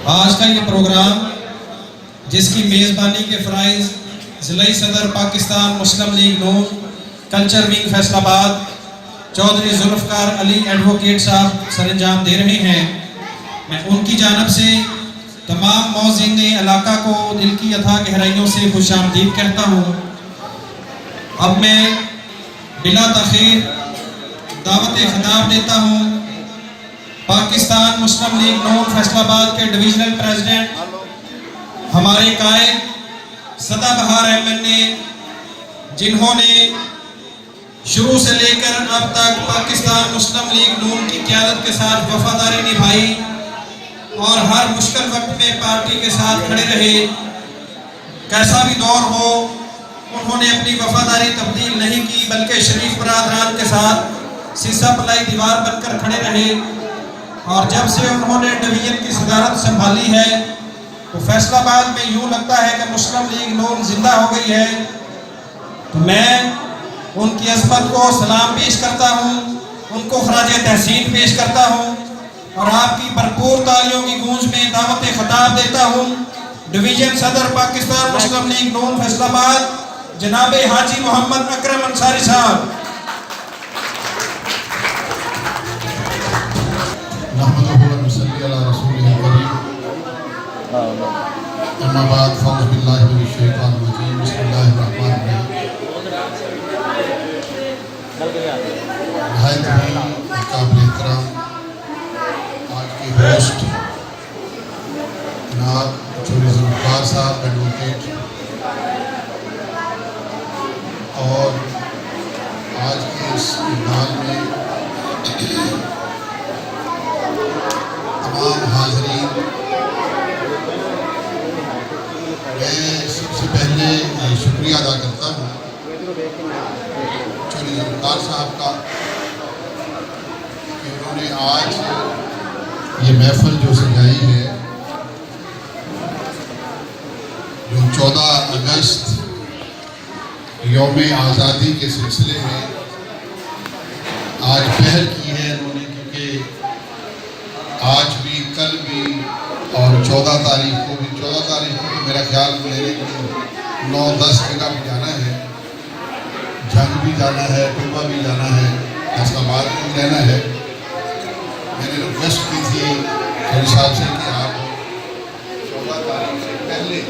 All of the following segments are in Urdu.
آج کا یہ پروگرام جس کی میزبانی کے فرائض ضلعی صدر پاکستان مسلم لیگ نون کلچر ونگ فیصل آباد چودھری ذوالفقار علی ایڈوکیٹ صاحب سر انجام دے رہے ہیں، میں ان کی جانب سے تمام موذین علاقہ کو دل کی اتھاہ گہرائیوں سے خوش آمدید کہتا ہوں۔ اب میں بلا تاخیر دعوت خطاب دیتا ہوں پاکستان مسلم لیگ نون فیصل آباد کے ڈویژنل پریزیڈنٹ ہمارے قائد سدا بہار ایم جنہوں نے شروع سے لے کر اب تک پاکستان مسلم لیگ نون کی قیادت کے ساتھ وفاداری نبھائی اور ہر مشکل وقت میں پارٹی کے ساتھ کھڑے رہے، کیسا بھی دور ہو انہوں نے اپنی وفاداری تبدیل نہیں کی بلکہ شریف برادران کے ساتھ سیسا پلائی دیوار بن کر کھڑے رہے، اور جب سے انہوں نے ڈویژن کی صدارت سنبھالی ہے تو فیصل آباد میں یوں لگتا ہے کہ مسلم لیگ نون زندہ ہو گئی ہے۔ تو میں ان کی عظمت کو سلام پیش کرتا ہوں، ان کو خراج تحسین پیش کرتا ہوں اور آپ کی بھرپور تالیوں کی گونج میں دعوت خطاب دیتا ہوں ڈویژن صدر پاکستان مسلم لیگ نون فیصل آباد جناب حاجی محمد اکرم انصاری صاحب۔ نحمده ونصلي على رسوله الكريم اما بعد فاعوذ بالله من الشیطان الرجیم بسم اللہ الرحمن الرحیم۔ نہایت ہی قابل احترام آج کے ہوسٹ جناب چودھری ذوالفقار صاحب ایڈوکیٹ، اور آج کے اس اجلاس میں تمام حاضرین، میں سب سے پہلے شکریہ ادا کرتا ہوں چودھری ذوالفقار صاحب کا کہ انہوں نے آج یہ محفل جو سجائی ہے، جو 14 اگست یوم آزادی کے سلسلے میں آج پہل کی ہے انہوں نے، کیونکہ آج بھی کل بھی اور 14 تاریخ کو میرا خیال میرے 9-10 جگہ بھی جانا ہے، جنگ بھی جانا ہے، ٹوبہ بھی جانا ہے، فیصل آباد میں بھی رہنا ہے۔ میں نے ریکویسٹ کی تھی چودھری صاحب سے کہ آپ 14 تاریخ سے پہلے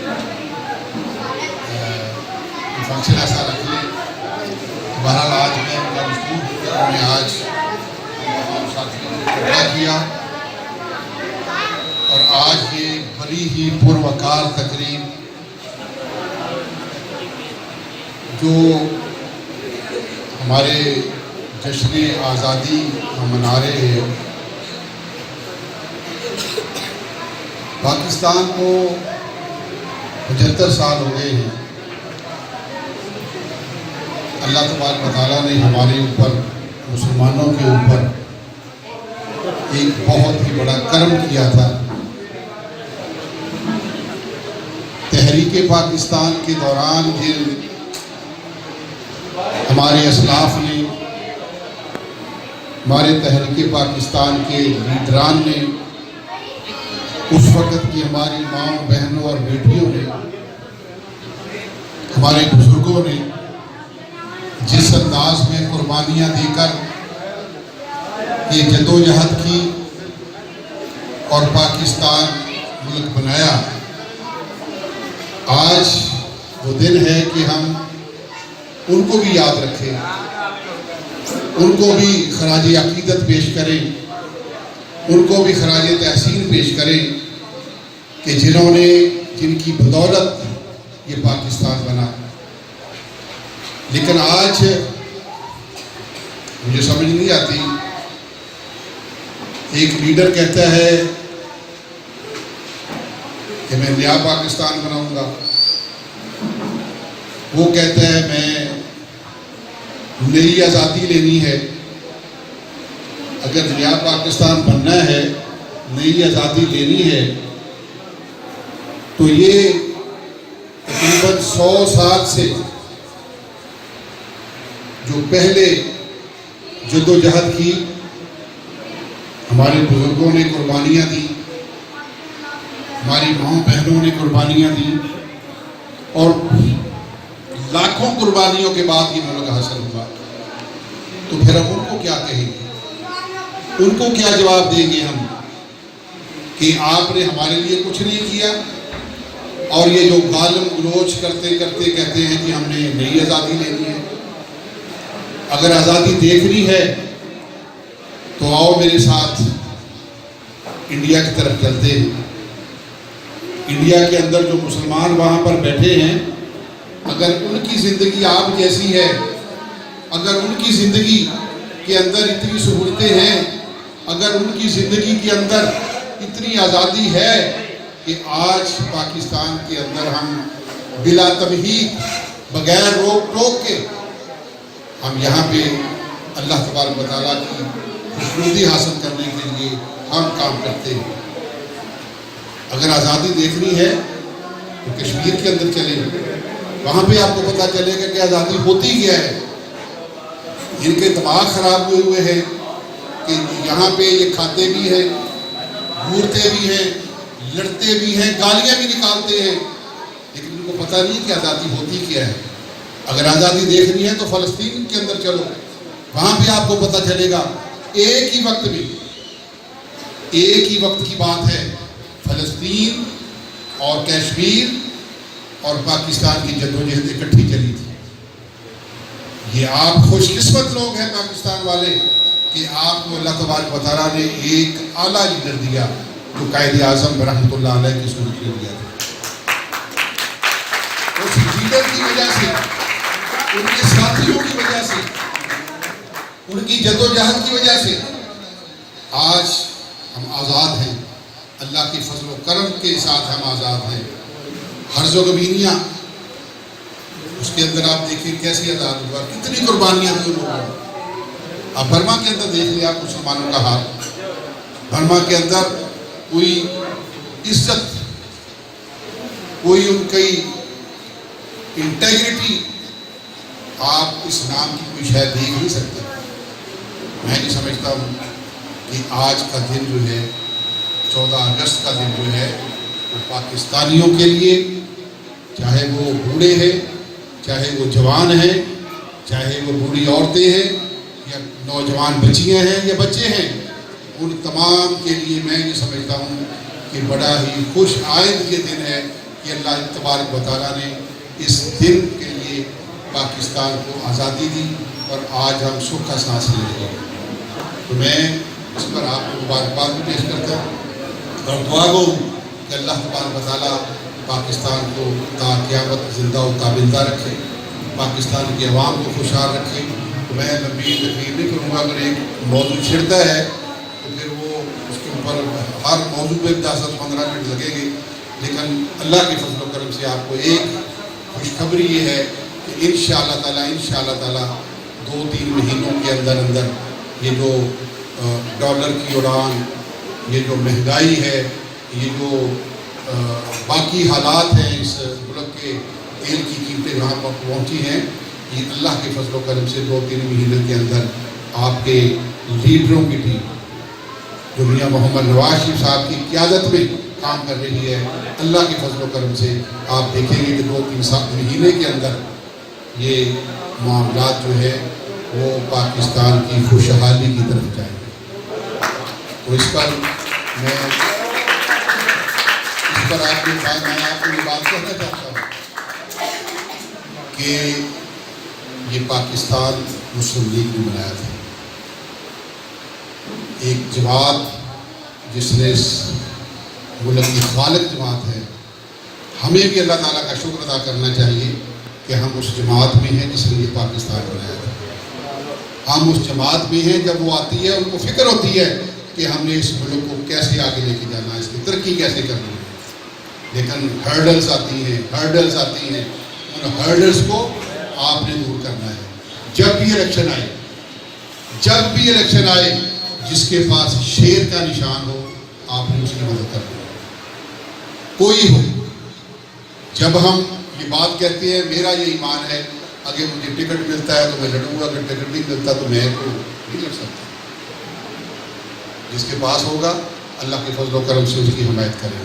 فنکشن ایسا رکھ لیں۔ بہرحال آج میں ان کا مشکور میں آج تمام ساتھیوں نے پورا کیا، اور آج یہ بڑی ہی پروقار تقریب جو ہمارے جشن آزادی ہم منا رہے ہیں، پاکستان کو 75 سال ہو گئے ہیں۔ اللہ تبارک و تعالیٰ نے ہمارے اوپر، مسلمانوں کے اوپر ایک بہت ہی بڑا کرم کیا تھا۔ تحریک پاکستان کے دوران جن ہمارے اسلاف نے، ہمارے تحریک پاکستان کے لیڈران نے، اس وقت کی ہماری ماؤں، بہنوں اور بیٹیوں نے، ہمارے بزرگوں نے جس انداز میں قربانیاں دے کر یہ جدوجہد کی اور پاکستان ملک بنایا، آج وہ دن ہے کہ ہم ان کو بھی یاد رکھیں، ان کو بھی خراج عقیدت پیش کریں، ان کو بھی خراج تحسین پیش کریں کہ جنہوں نے، جن کی بدولت یہ پاکستان بنا۔ لیکن آج مجھے سمجھ نہیں آتی، ایک لیڈر کہتا ہے کہ میں نیا پاکستان بناؤں گا، وہ کہتا ہے میں نئی آزادی لینی ہے۔ اگر نیا پاکستان بننا ہے، نئی آزادی لینی ہے، تو یہ تقریباً 100 سال سے جو پہلے جدوجہد کی، ہمارے بزرگوں نے قربانیاں دی، ہماری ماؤں بہنوں نے قربانیاں دی اور لاکھوں قربانیوں کے بعد یہ ملک حاصل ہوا، تو پھر ہم ان کو کیا کہیں گے، ان کو کیا جواب دیں گے ہم کہ آپ نے ہمارے لیے کچھ نہیں کیا؟ اور یہ جو غالم گلوچ کرتے کرتے کہتے ہیں کہ ہم نے نئی آزادی لینی ہے۔ اگر آزادی دیکھنی ہے تو آؤ میرے ساتھ انڈیا کی طرف چلتے ہیں۔ انڈیا کے اندر جو مسلمان وہاں پر بیٹھے ہیں، اگر ان کی زندگی آپ جیسی ہے، اگر ان کی زندگی کے اندر اتنی سہولتیں ہیں، اگر ان کی زندگی کے اندر اتنی آزادی ہے کہ آج پاکستان کے اندر ہم بلا تمہید، بغیر روک ٹوک کے ہم یہاں پہ اللہ تبارک و تعالیٰ کی خوشنودی حاصل کرنے کے لیے ہم کام کرتے ہیں۔ اگر آزادی دیکھنی ہے تو کشمیر کے اندر چلیں، وہاں پہ آپ کو پتہ چلے گا کہ آزادی ہوتی کیا ہے۔ ان کے دماغ خراب ہوئے ہیں کہ یہاں پہ یہ کھاتے بھی ہیں، گھورتے بھی ہیں، لڑتے بھی ہیں، گالیاں بھی نکالتے ہیں، لیکن ان کو پتہ نہیں کہ آزادی ہوتی کیا ہے۔ اگر آزادی دیکھنی ہے تو فلسطین کے اندر چلو، وہاں بھی آپ کو پتہ چلے گا ایک ہی وقت میں، ایک ہی وقت کی بات ہے، فلسطین اور کشمیر اور پاکستان کی جدوجہد اکٹھی چلی تھی۔ یہ آپ خوش قسمت لوگ ہیں پاکستان والے کہ آپ کو اللہ تبارک و تعالیٰ نے ایک اعلیٰ لیڈر دیا جو قائد اعظم رحمۃ اللہ علیہ کی صورت میں دیا تھا۔ اس لیڈر کی وجہ سے، ان کے ساتھیوں کی وجہ سے، ان کی جدوجہد کی وجہ سے آج ہم آزاد ہیں۔ اللہ کے فضل و کرم کے ساتھ ہم آزاد ہیں۔ ہرز و گبینیاں، اس کے اندر آپ دیکھیں کیسے آزاد ہوا، کتنی قربانیاں دی لوگوں نے۔ آپ برما کے اندر دیکھ لیں آپ مسلمانوں کا حال، برما کے اندر کوئی عزت، کوئی ان کی انٹیگریٹی، آپ اس نام کی کوئی شاید دیکھ نہیں سکتے۔ میں نہیں سمجھتا ہوں کہ آج کا دن جو ہے، 14 اگست کا دن جو ہے، وہ پاکستانیوں کے لیے، چاہے وہ بوڑھے ہیں، چاہے وہ جوان ہیں، چاہے وہ بوڑھی عورتیں ہیں یا نوجوان بچیاں ہیں یا بچے ہیں، ان تمام کے لیے میں یہ سمجھتا ہوں کہ بڑا ہی خوش آئند یہ دن ہے کہ اللہ تبارک و تعالیٰ نے اس دن کے لیے پاکستان کو آزادی دی اور آج ہم سکھ کا سانس لے رہے ہیں۔ تو میں اس پر آپ کو مبارکباد بھی پیش کرتا ہوں اور دعا گو کہ اللہ تبارک و تعالیٰ پاکستان کو تا قیامت زندہ و تابندہ رکھے، پاکستان کے عوام کو خوشحال رکھے۔ تو میں لمبی تقریر نہیں کروں گا، اگر ایک موضوع چھڑتا ہے تو پھر وہ اس کے اوپر ہر موضوع پہ 10-15 منٹ لگیں گے، لیکن اللہ کے فضل و کرم سے آپ کو ایک خوشخبری یہ ہے کہ انشاءاللہ تعالیٰ 2-3 مہینوں کے اندر یہ جو ڈالر کی اڑان، یہ جو مہنگائی ہے، یہ جو باقی حالات ہیں اس ملک کے، تیل کی قیمتیں جہاں پر پہنچی ہیں، یہ اللہ کے فضل و کرم سے 2-3 مہینے کے اندر آپ کے لیڈروں کی ٹیم جو میاں محمد نواز شریف صاحب کی قیادت میں کام کر رہی ہے، اللہ کے فضل و کرم سے آپ دیکھیں گے کہ 2-3 مہینے کے اندر یہ معاملات جو ہے وہ پاکستان کی خوشحالی کی طرف جائیں گے۔ تو اس پر آپ کے ساتھ میں آپ کو یہ بات کہنا چاہتا ہوں کہ یہ پاکستان مسلم لیگ نے بنایا تھا، ایک جماعت جس نے اس ملک کی خالق جماعت ہے۔ ہمیں بھی اللہ تعالیٰ کا شکر ادا کرنا چاہیے کہ ہم اس جماعت میں ہیں جس نے یہ پاکستان بنایا تھا۔ ہم اس جماعت میں ہیں، جب وہ آتی ہے ان کو فکر ہوتی ہے کہ ہم نے اس ملک کو کیسے آگے لے کے جانا ہے، اس کی ترقی کیسے کرنی ہے، لیکن ہرڈلز آتی ہیں، ان ہرڈلز کو آپ نے دور کرنا ہے۔ جب بھی الیکشن آئے جس کے پاس شیر کا نشان ہو، آپ نے اس کی مدد کرنی ہے، کوئی ہو۔ جب ہم یہ بات کہتے ہیں میرا یہ ایمان ہے، اگر مجھے ٹکٹ ملتا ہے تو میں لڑوں گا، اگر ٹکٹ نہیں ملتا تو میں تو نہیں لڑ سکتا۔ جس کے پاس ہوگا اللہ کے فضل و کرم سے اس کی حمایت کریں گے۔